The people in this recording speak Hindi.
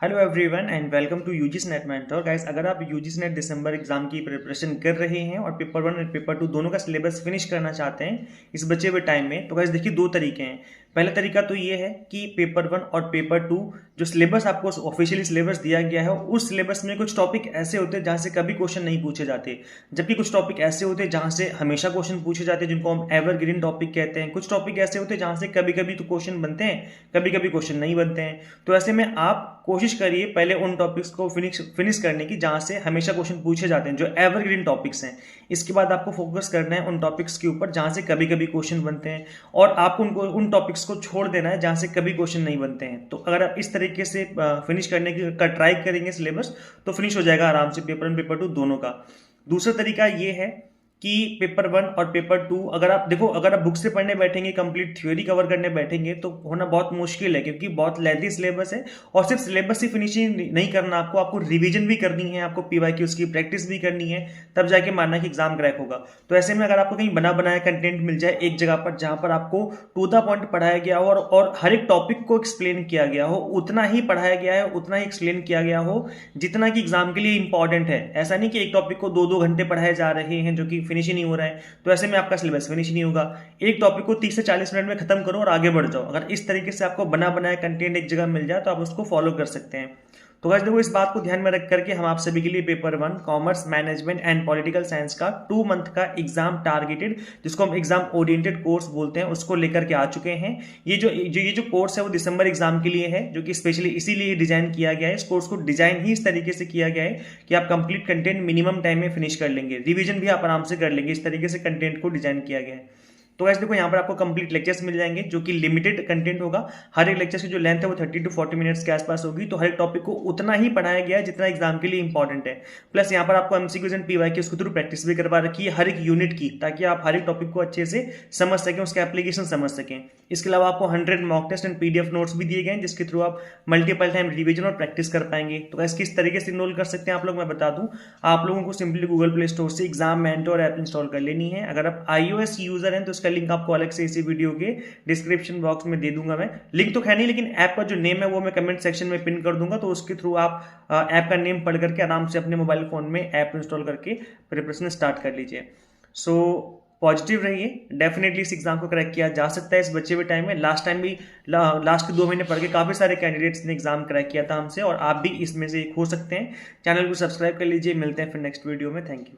Hello everyone and welcome to UGC NET mentor guys. अगर आप यूजीसी नेट दिसंबर एग्जाम की प्रिपरेशन कर रहे हैं और पेपर 1 और पेपर 2 दोनों का सिलेबस फिनिश करना चाहते हैं इस बचे हुए टाइम में, तो गाइस देखिए दो तरीके हैं। पहला तरीका तो ये है कि पेपर 1 और पेपर 2 जो सिलेबस आपको ऑफिशियली सिलेबस दिया गया है उस सिलेबस में कुछ टॉपिक ऐसे होते हैं जहाँ से कभी क्वेश्चन नहीं पूछे जाते, जबकि कुछ टॉपिक ऐसे होते हैं जहाँ से हमेशा क्वेश्चन पूछे जाते हैं, जिनको हम एवरग्रीन टॉपिक कहते हैं। कुछ टॉपिक ऐसे होते हैं जहाँ से कभी कभी तो क्वेश्चन बनते हैं, कभी कभी क्वेश्चन नहीं बनते हैं। तो ऐसे में आप कोशिश करिए पहले उन टॉपिक्स को फिनिश करने की जहां से हमेशा क्वेश्चन पूछे जाते हैं, जो एवरग्रीन टॉपिक्स हैं। इसके बाद आपको फोकस करना है उन टॉपिक्स के ऊपर जहां से कभी कभी क्वेश्चन बनते हैं, और आपको उन टॉपिक्स को छोड़ देना है जहां से कभी क्वेश्चन नहीं बनते हैं। तो अगर आप इस तरीके से फिनिश करने का ट्राई करेंगे सिलेबस, तो फिनिश हो जाएगा आराम से पेपर 1 पेपर 2 दोनों का। दूसरा तरीका ये है कि पेपर 1 और पेपर 2 अगर आप देखो, अगर आप बुक से पढ़ने बैठेंगे, कंप्लीट थ्योरी कवर करने बैठेंगे तो होना बहुत मुश्किल है, क्योंकि बहुत लेंथी सिलेबस है। और सिर्फ सिलेबस ही फिनिशिंग नहीं करना, आपको रिवीजन भी करनी है, आपको पीवाईक्यू उसकी प्रैक्टिस भी करनी है, तब जाके मानना कि एग्जाम क्रैक होगा। तो ऐसे में अगर आपको कहीं बना बनाया कंटेंट मिल जाए एक जगह पर, जहां पर आपको टू द पॉइंट पढ़ाया गया हो और हर एक टॉपिक को एक्सप्लेन किया गया हो, उतना ही पढ़ाया गया है, उतना ही एक्सप्लेन किया गया हो जितना कि एग्जाम के लिए इंपॉर्टेंट है। ऐसा नहीं कि एक टॉपिक को 2-2 घंटे पढ़ाए जा रहे हैं जो कि फिनिश ही नहीं हो रहा है, तो ऐसे में आपका सिलेबस फिनिश नहीं होगा। एक टॉपिक को 30 से 40 मिनट में खत्म करो और आगे बढ़ जाओ। अगर इस तरीके से आपको बना बनाया कंटेंट एक जगह मिल जाए तो आप उसको फॉलो कर सकते हैं। तो गाइस देखो, इस बात को ध्यान में रख करके हम आप सभी के लिए paper 1 commerce management and political science का 2 मंथ का एग्जाम टारगेटेड, जिसको हम एग्जाम ओरिएंटेड कोर्स बोलते हैं, उसको लेकर के आ चुके हैं। ये जो कोर्स है वो दिसंबर एग्जाम के लिए है, जो कि स्पेशली इसीलिए डिजाइन किया गया है। इस कोर्स को डिजाइन ही इस तरीके से किया गया है कि आप कंप्लीट कंटेंट मिनिमम टाइम में फिनिश कर लेंगे, रिविजन भी आप आराम से कर लेंगे। इस तरीके से कंटेंट को डिजाइन किया गया है। तो गाइस देखो, यहाँ पर आपको कंप्लीट लेक्चर्स मिल जाएंगे, जो कि लिमिटेड कंटेंट होगा। हर एक लेक्चर की जो लेंथ है वो 30 to 40 मिनट्स के आसपास होगी। तो हर एक टॉपिक को उतना ही पढ़ाया गया है जितना एग्जाम के लिए इंपॉर्टेंट है। प्लस यहाँ पर आपको एमसीक्यूज एंड पीवाईक्यूज के थ्रू प्रैक्टिस भी करवा रखी है हर एक यूनिट की, ताकि आप हर एक टॉपिक को अच्छे से समझ सकें, उसके एप्लीकेशन समझ सकें। इसके अलावा आपको 100 mock test and PDF notes भी दिए गए हैं, जिसके थ्रू आप मल्टीपल टाइम रिविजन और प्रैक्टिस कर पाएंगे। तो गाइस किस तरीके से इनरोल कर सकते हैं आप लोग, मैं बता दूं। आप लोगों को सिंपली गूगल प्ले स्टोर से एग्जाम मेंटर ऐप इंस्टॉल कर लेनी है। अगर आप iOS यूजर हैं तो उसका लिंक आपको अलग से इसी वीडियो के डिस्क्रिप्शन बॉक्स में दे दूंगा। मैं लिंक तो है नहीं, लेकिन ऐप का जो नेम है वो मैं कमेंट सेक्शन में पिन कर दूंगा। तो उसके थ्रू आप ऐप का नेम पढ़ करके आराम से अपने मोबाइल फोन में ऐप इंस्टॉल करके प्रिपरेशन स्टार्ट कर लीजिए। सो पॉजिटिव रहिए, डेफिनेटली इस एग्जाम को क्रैक किया जा सकता है इस बचे हुए टाइम में। लास्ट टाइम भी लास्ट के 2 महीने पढ़ के काफी सारे कैंडिडेट्स ने एग्जाम क्रैक किया था हमसे, और आप भी इसमें से एक हो सकते हैं। चैनल को सब्सक्राइब कर लीजिए। मिलते हैं फिर नेक्स्ट वीडियो में। Thank you.